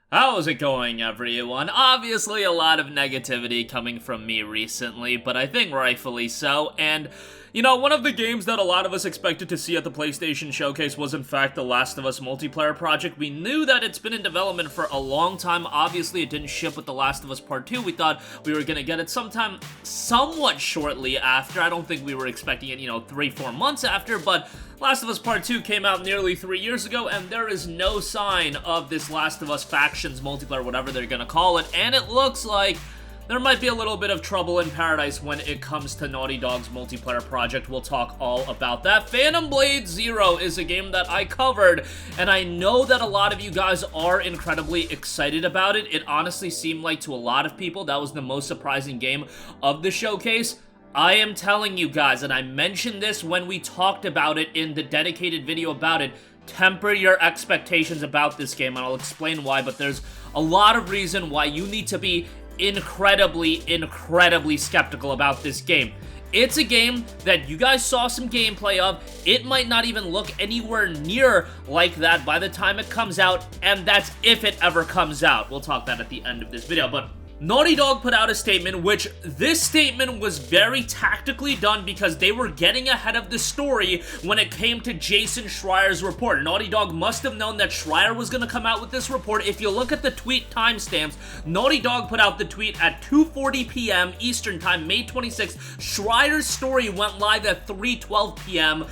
How's it going, everyone? Obviously, a lot of negativity coming from me recently, but I think rightfully so, and one of the games that a lot of us expected to see at the PlayStation Showcase was in fact the Last of Us multiplayer project. We knew that it's been in development for a long time. Obviously, it didn't ship with The Last of Us Part 2. We thought we were gonna get it sometime somewhat shortly after. I don't think we were expecting it, 3-4 months after, but Last of Us Part 2 came out nearly 3 years ago, and there is no sign of this Last of Us Factions multiplayer, whatever they're gonna call it, and it looks like there might be a little bit of trouble in paradise when it comes to Naughty Dog's multiplayer project. We'll talk all about that. Phantom Blade Zero is a game that I covered, and I know that a lot of you guys are incredibly excited about it. It honestly seemed like to a lot of people that was the most surprising game of the showcase. I am telling you guys, and I mentioned this when we talked about it in the dedicated video about it, temper your expectations about this game, and I'll explain why, but there's a lot of reason why you need to be incredibly skeptical about this game. It's a game that you guys saw some gameplay of. It might not even look anywhere near like that by the time it comes out, and that's if it ever comes out. We'll talk that at the end of this video, but Naughty Dog put out a statement, which this statement was very tactically done because they were getting ahead of the story when it came to Jason Schreier's report. Naughty Dog must have known that Schreier was going to come out with this report. If you look at the tweet timestamps, Naughty Dog put out the tweet at 2:40 p.m. Eastern Time, May 26th. Schreier's story went live at 3:12 p.m.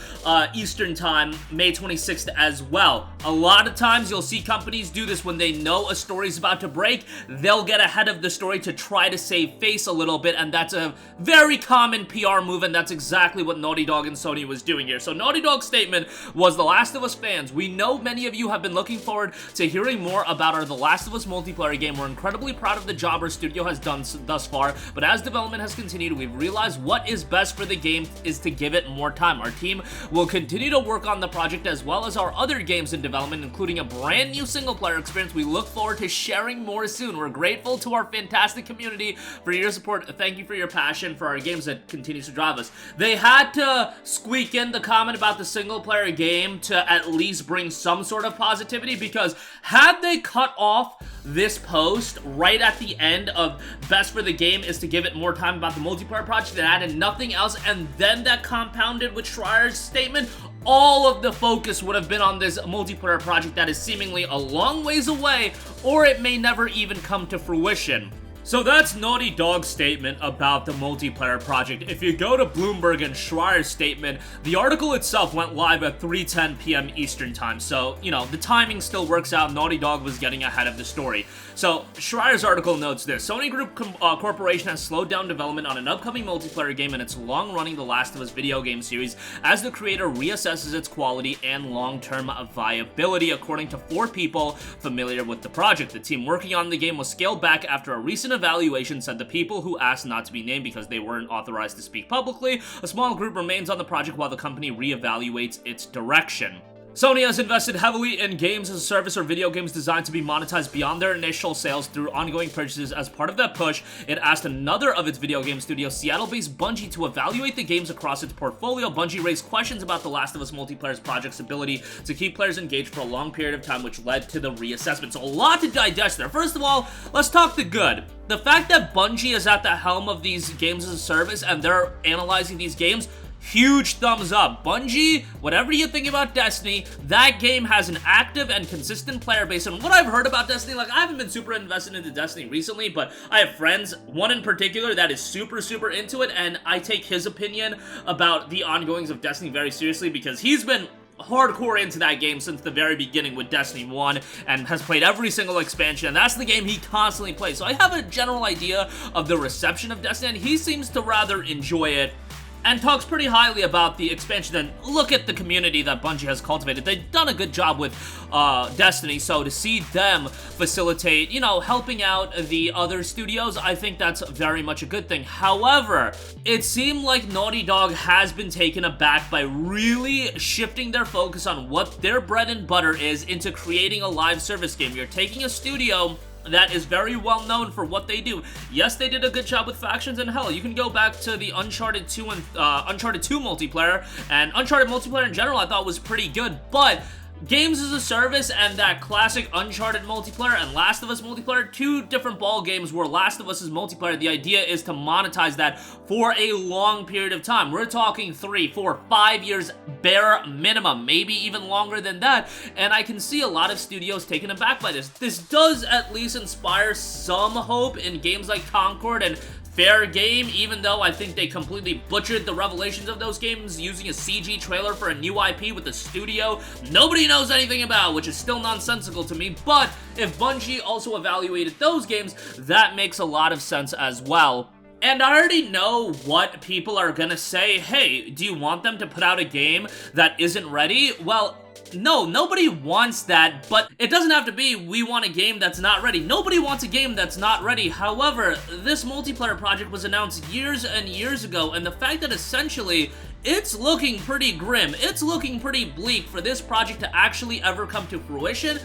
Eastern Time, May 26th as well. A lot of times you'll see companies do this when they know a story's about to break. They'll get ahead of the story to try to save face a little bit, and that's a very common PR move, and that's exactly what Naughty Dog and Sony was doing here. So Naughty Dog's statement was, The Last of Us fans, we know many of you have been looking forward to hearing more about our The Last of Us multiplayer game. We're incredibly proud of the job our studio has done thus far, but as development has continued, we've realized what is best for the game is to give it more time. Our team will continue to work on the project as well as our other games in development, including a brand new single-player experience. We look forward to sharing more soon. We're grateful to our fantastic community for your support. Thank you for your passion for our games that continues to drive us. They had to squeak in the comment about the single-player game to at least bring some sort of positivity, because had they cut off this post right at the end of best for the game is to give it more time about the multiplayer project and added nothing else, and then that compounded with Schreier's statement, all of the focus would have been on this multiplayer project that is seemingly a long ways away, or it may never even come to fruition. So that's Naughty Dog's statement about the multiplayer project. If you go to Bloomberg and Schreier's statement, the article itself went live at 3:10 p.m. Eastern Time. So, the timing still works out. Naughty Dog was getting ahead of the story. So, Schreier's article notes this. Sony Group Corporation has slowed down development on an upcoming multiplayer game in its long-running The Last of Us video game series as the creator reassesses its quality and long-term viability, according to 4 people familiar with the project. The team working on the game was scaled back after a recent evaluation said the people who asked not to be named because they weren't authorized to speak publicly. A small group remains on the project while the company reevaluates its direction. Sony has invested heavily in games as a service or video games designed to be monetized beyond their initial sales through ongoing purchases. As part of that push, it asked another of its video game studios, Seattle-based Bungie, to evaluate the games across its portfolio. Bungie raised questions about The Last of Us multiplayer's project's ability to keep players engaged for a long period of time, which led to the reassessment. So a lot to digest there. First of all, let's talk the good. The fact that Bungie is at the helm of these games as a service and they're analyzing these games, huge thumbs up. Bungie, whatever you think about Destiny, that game has an active and consistent player base. And what I've heard about Destiny, I haven't been super invested into Destiny recently, but I have friends, one in particular, that is super into it, and I take his opinion about the ongoings of Destiny very seriously because he's been hardcore into that game since the very beginning with Destiny 1 and has played every single expansion, and that's the game he constantly plays. So I have a general idea of the reception of Destiny, and he seems to rather enjoy it and talks pretty highly about the expansion. And look at the community that Bungie has cultivated. They've done a good job with Destiny, so to see them facilitate, helping out the other studios, I think that's very much a good thing. However, it seemed like Naughty Dog has been taken aback by really shifting their focus on what their bread and butter is into creating a live service game. You're taking a studio that is very well known for what they do. Yes, they did a good job with factions, and hell, you can go back to the Uncharted 2 and Uncharted 2 multiplayer, and Uncharted multiplayer in general I thought was pretty good, but games as a service and that classic Uncharted multiplayer and Last of Us multiplayer, two different ball games where Last of Us is multiplayer. The idea is to monetize that for a long period of time. We're talking 3, 4, 5 years bare minimum, maybe even longer than that, and I can see a lot of studios taken aback by this. This does at least inspire some hope in games like Concord and Fair Game, even though I think they completely butchered the revelations of those games using a CG trailer for a new IP with a studio nobody knows anything about, which is still nonsensical to me. But if Bungie also evaluated those games, that makes a lot of sense as well. And I already know what people are gonna say. Hey, do you want them to put out a game that isn't ready? Well, no, nobody wants that, but it doesn't have to be we want a game that's not ready. Nobody wants a game that's not ready. However, this multiplayer project was announced years and years ago, and the fact that essentially it's looking pretty grim, it's looking pretty bleak for this project to actually ever come to fruition,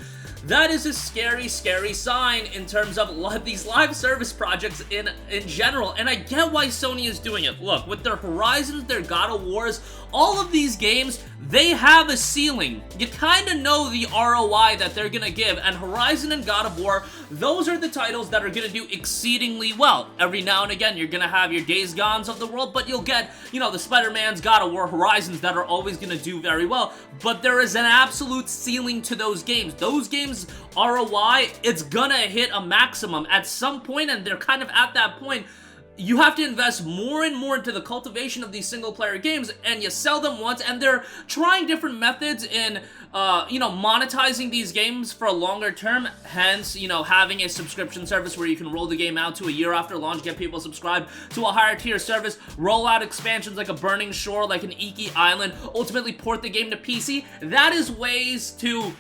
that is a scary, scary sign in terms of these live service projects in general, and I get why Sony is doing it. Look, with their Horizons, their God of Wars, all of these games, they have a ceiling. You kind of know the ROI that they're gonna give, and Horizon and God of War, those are the titles that are gonna do exceedingly well. Every now and again, you're gonna have your Days Gones of the world, but you'll get, you know, the Spider-Mans, God of War, Horizons that are always gonna do very well, but there is an absolute ceiling to those games. Those games ROI, it's gonna hit a maximum at some point, and they're kind of at that point. You have to invest more and more into the cultivation of these single-player games, and you sell them once, and they're trying different methods in, you know, monetizing these games for a longer term, hence, you know, having a subscription service where you can roll the game out to a year after launch, get people subscribed to a higher tier service, roll out expansions like a Burning Shore, like an Iki Island, ultimately port the game to PC. That is ways to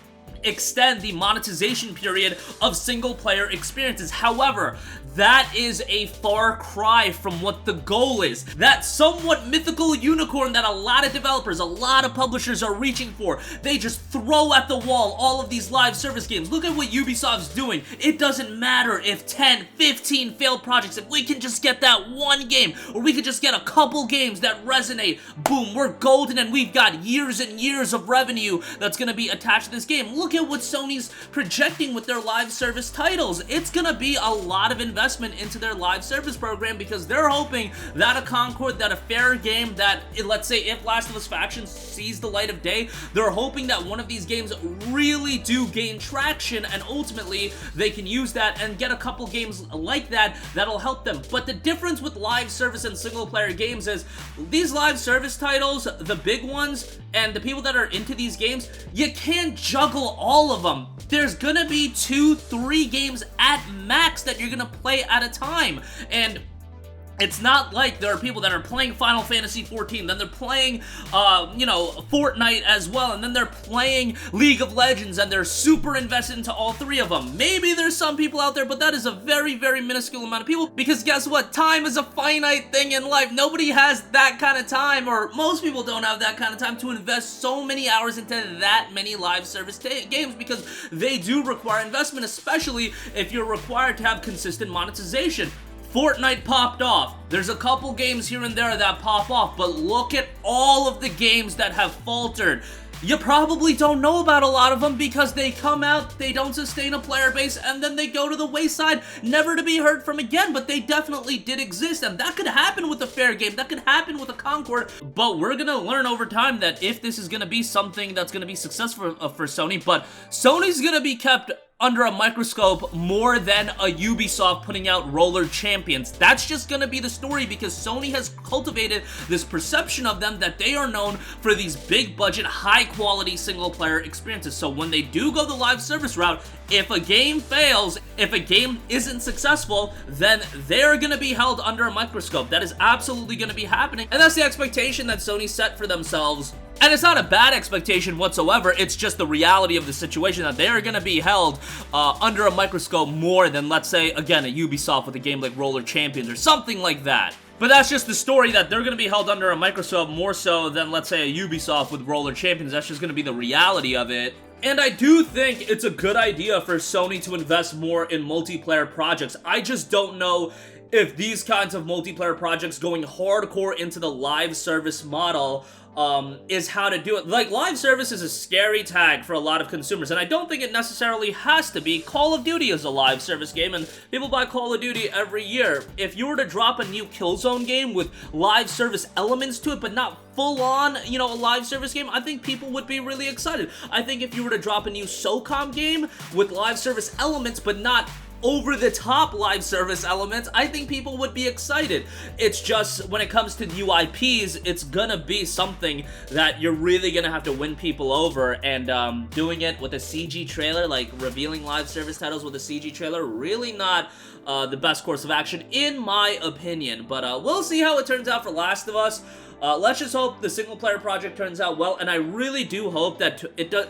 extend the monetization period of single-player experiences. However, that is a far cry from what the goal is. That somewhat mythical unicorn that a lot of developers, a lot of publishers are reaching for. They just throw at the wall all of these live service games. Look at what Ubisoft's doing. It doesn't matter if 10, 15 failed projects. If we can just get that one game, or we could just get a couple games that resonate, boom, we're golden, and we've got years and years of revenue that's gonna be attached to this game. Look at what Sony's projecting with their live service titles. It's gonna be a lot of investment into their live service program, because they're hoping that a Concord, that a Fair Game, that, let's say, if Last of Us Faction sees the light of day, they're hoping that one of these games really do gain traction, and ultimately they can use that and get a couple games like that that'll help them. But the difference with live service and single player games is these live service titles, the big ones, and the people that are into these games, you can't juggle all of them. There's gonna be 2, 3 games at max that you're gonna play at a time, and it's not like there are people that are playing Final Fantasy XIV, then they're playing, you know, Fortnite as well, and then they're playing League of Legends, and they're super invested into all 3 of them. Maybe there's some people out there, but that is a very, very minuscule amount of people, because guess what? Time is a finite thing in life. Nobody has that kind of time, or most people don't have that kind of time to invest so many hours into that many live service games, because they do require investment, especially if you're required to have consistent monetization. Fortnite popped off. There's a couple games here and there that pop off, but look at all of the games that have faltered. You probably don't know about a lot of them because they come out, they don't sustain a player base, and then they go to the wayside, never to be heard from again, but they definitely did exist, and that could happen with a Fair Game, that could happen with a Concord, but we're gonna learn over time that if this is gonna be something that's gonna be successful for Sony, but Sony's gonna be kept under a microscope more than a Ubisoft putting out Roller Champions. That's just gonna be the story, because Sony has cultivated this perception of them that they are known for these big budget, high quality single player experiences. So when they do go the live service route, if a game fails, if a game isn't successful, then they're gonna be held under a microscope. That is absolutely gonna be happening, and that's the expectation that Sony set for themselves. And it's not a bad expectation whatsoever, it's just the reality of the situation that they are going to be held under a microscope more than, let's say, again, a Ubisoft with a game like Roller Champions or something like that. But that's just the story, that they're going to be held under a microscope more so than, let's say, a Ubisoft with Roller Champions. That's just going to be the reality of it. And I do think it's a good idea for Sony to invest more in multiplayer projects. I just don't know if these kinds of multiplayer projects going hardcore into the live service model is how to do it. Like, live service is a scary tag for a lot of consumers, and I don't think it necessarily has to be. Call of Duty is a live service game, and people buy Call of Duty every year. If you were to drop a new Killzone game with live service elements to it, but not full-on, you know, a live service game, I think people would be really excited. I think if you were to drop a new SOCOM game with live service elements, but not over-the-top live service elements, I think people would be excited. It's just, when it comes to new IPs, it's gonna be something that you're really gonna have to win people over, and doing it with a CG trailer, like revealing live service titles with a CG trailer, really not the best course of action, in my opinion. But we'll see how it turns out for Last of Us. Let's just hope the single-player project turns out well, and I really do hope that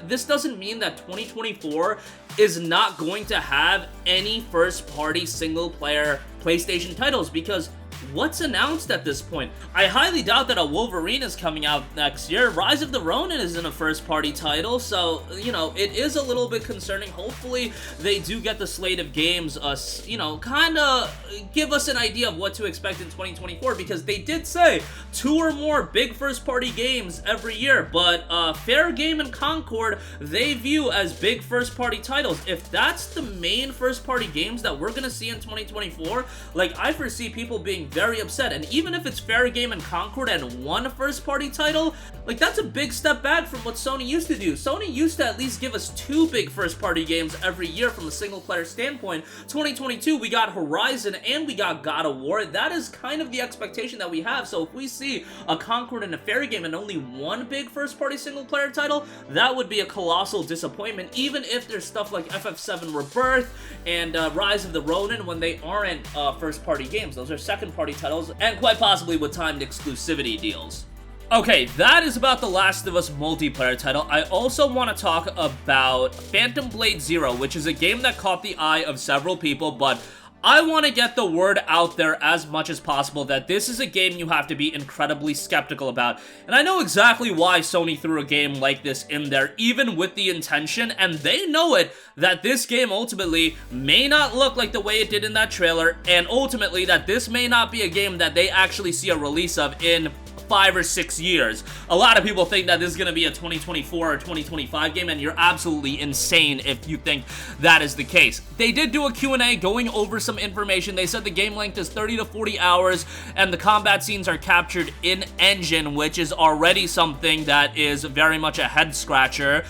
this doesn't mean that 2024 is not going to have any first-party single-player PlayStation titles, because what's announced at this point? I highly doubt that a Wolverine is coming out next year. Rise of the Ronin isn't a first-party title, so, you know, it is a little bit concerning. Hopefully, they do get the slate of games, you know, kind of give us an idea of what to expect in 2024, because they did say 2 or more big first-party games every year, but Fair Game and Concord, they view as big first-party titles. If that's the main first-party games that we're gonna see in 2024, like, I foresee people being very upset. And even if it's Fair Game and Concord and one first-party title, like, that's a big step back from what Sony used to do. Sony used to at least give us 2 big first-party games every year from a single-player standpoint. 2022, we got Horizon and we got God of War. That is kind of the expectation that we have. So if we see a Concord and a Fair Game and only one big first-party single-player title, that would be a colossal disappointment, even if there's stuff like FF7 Rebirth and Rise of the Ronin, when they aren't first-party games. Those are second-party titles, and quite possibly with timed exclusivity deals. Okay, that is about The Last of Us multiplayer title. I also want to talk about Phantom Blade Zero, which is a game that caught the eye of several people, but I want to get the word out there as much as possible that this is a game you have to be incredibly skeptical about. And I know exactly why Sony threw a game like this in there, even with the intention, and they know it, that this game ultimately may not look like the way it did in that trailer, and ultimately that this may not be a game that they actually see a release of in 5 or 6 years. A lot of people think that this is going to be a 2024 or 2025 game, and you're absolutely insane if you think that is the case. They did do a Q&A going over some information. They said the game length is 30 to 40 hours, and the combat scenes are captured in engine, which is already something that is very much a head-scratcher.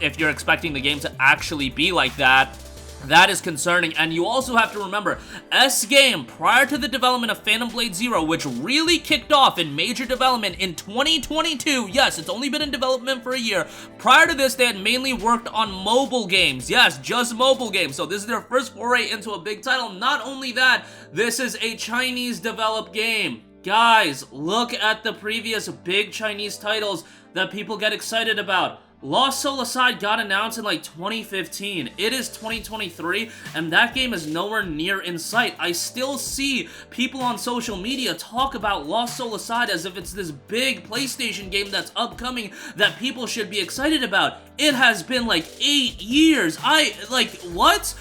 If you're expecting the game to actually be like that, that is concerning. And you also have to remember, S-Game, prior to the development of Phantom Blade Zero, which really kicked off in major development in 2022, yes, it's only been in development for a year. Prior to this, they had mainly worked on mobile games. Yes, just mobile games. So this is their first foray into a big title. Not only that, this is a Chinese-developed game. Guys, look at the previous big Chinese titles that people get excited about. Lost Soul Aside got announced in like 2015. It is 2023, and that game is nowhere near in sight. I still see people on social media talk about Lost Soul Aside as if it's this big PlayStation game that's upcoming that people should be excited about. It has been like 8 years. What?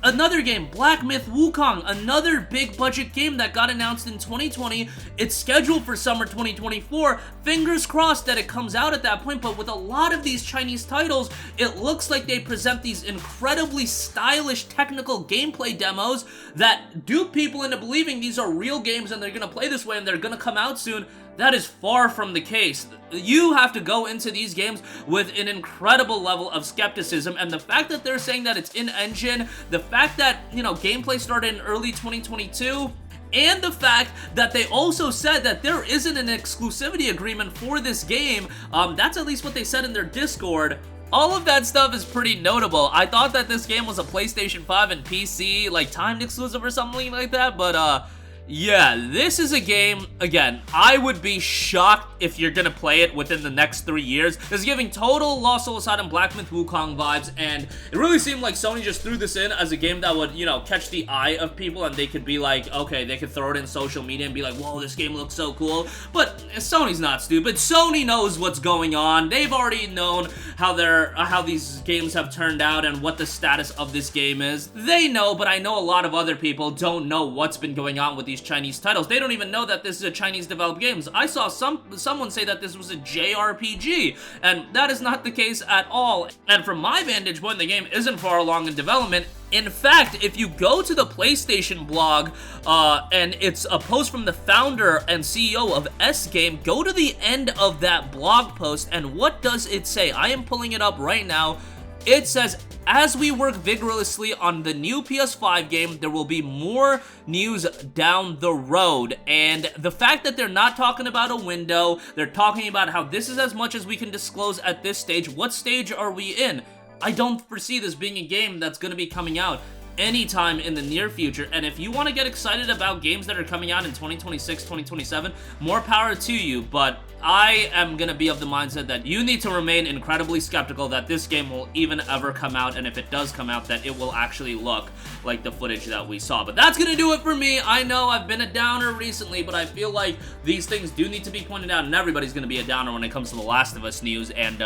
Another game, Black Myth Wukong, another big budget game that got announced in 2020. It's scheduled for summer 2024. Fingers crossed that it comes out at that point, but with a lot of these Chinese titles, it looks like they present these incredibly stylish technical gameplay demos that dupe people into believing these are real games and they're gonna play this way and they're gonna come out soon. That is far from the case. You have to go into these games with an incredible level of skepticism, and the fact that they're saying that it's in-engine, the fact that, you know, gameplay started in early 2022, and the fact that they also said that there isn't an exclusivity agreement for this game, that's at least what they said in their Discord. All of that stuff is pretty notable. I thought that this game was a PlayStation 5 and PC, like, timed exclusive or something like that, but, yeah, this is a game, again, I would be shocked if you're gonna play it within the next 3 years. It's giving total Lost Soul Aside and Black Myth Wukong vibes, and it really seemed like Sony just threw this in as a game that would, you know, catch the eye of people, and they could be like, okay, they could throw it in social media and be like, whoa, this game looks so cool. But Sony's not stupid. Sony knows what's going on. They've already known how these games have turned out and what the status of this game is. They know, but I know a lot of other people don't know what's been going on with these these Chinese titles. They don't even know that this is a Chinese developed game. I saw someone say that this was a JRPG, and that is not the case at all. And from my vantage point, the game isn't far along in development. In fact, if you go to the PlayStation blog, and it's a post from the founder and CEO of S-Game, go to the end of that blog post, and what does it say? I am pulling it up right now. It says, as we work vigorously on the new PS5 game, there will be more news down the road. And the fact that they're not talking about a window, they're talking about how this is as much as we can disclose at this stage. What stage are we in? I don't foresee this being a game that's going to be coming out anytime in the near future. And if you want to get excited about games that are coming out in 2026, 2027, more power to you. But I am going to be of the mindset that you need to remain incredibly skeptical that this game will even ever come out, and if it does come out, that it will actually look like the footage that we saw. But that's going to do it for me. I know I've been a downer recently, but I feel like these things do need to be pointed out, and everybody's going to be a downer when it comes to The Last of Us news. And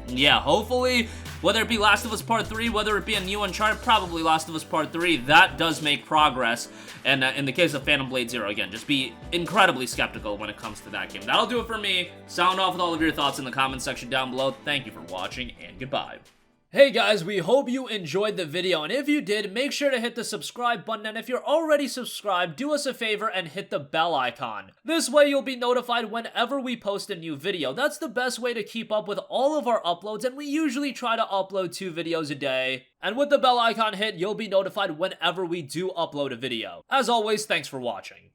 yeah, hopefully, whether it be Last of Us Part 3, whether it be a new Uncharted, probably Last of Us Part 3, that does make progress. And in the case of Phantom Blade Zero, again, just be incredibly skeptical when it comes to that game. That'll do it for me. Sound off with all of your thoughts in the comments section down below. Thank you for watching, and goodbye. Hey guys, we hope you enjoyed the video, and if you did, make sure to hit the subscribe button, and if you're already subscribed, do us a favor and hit the bell icon. This way you'll be notified whenever we post a new video. That's the best way to keep up with all of our uploads, and we usually try to upload 2 videos a day. And with the bell icon hit, you'll be notified whenever we do upload a video. As always, thanks for watching.